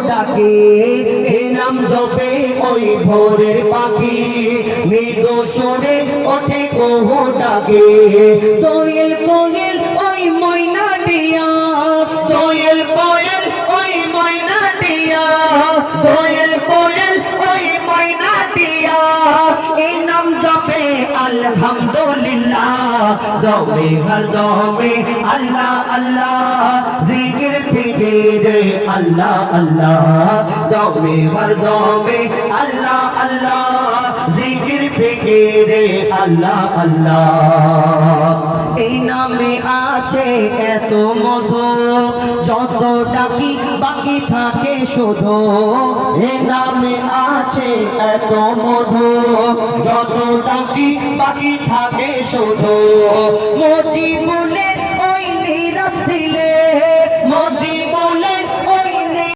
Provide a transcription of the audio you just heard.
ডাকে, এ নাম জপে ওই ভোরের পাখি, মৃদু সুরে ওঠে কুহু ডাকে। দোয়েল কোয়েল ওই ময়না দিয়া, দোয়েল কোয়েল ওই ময়না দিয়া, দোয়েল কোয়েল ওই ময়না দিয়া, এই নাম জপে আলহামদুলিল্লাহ। দমে হর দমে আল্লাহ আল্লাহ, জিকির ফিকিরে আল্লাহ আল্লাহ। দমে হর দমে আল্লাহ আল্লাহ, জিকির ফিকিরে আল্লাহ আল্লাহ। এই নামে আছে এত মধু, যত ডাকি বাকি থাকে শুধু। এই নামে আছে এত মধু, যত ডাকি বাকি থাকে শুধু। মুজিবুলের ওই নিরাশ দিলে,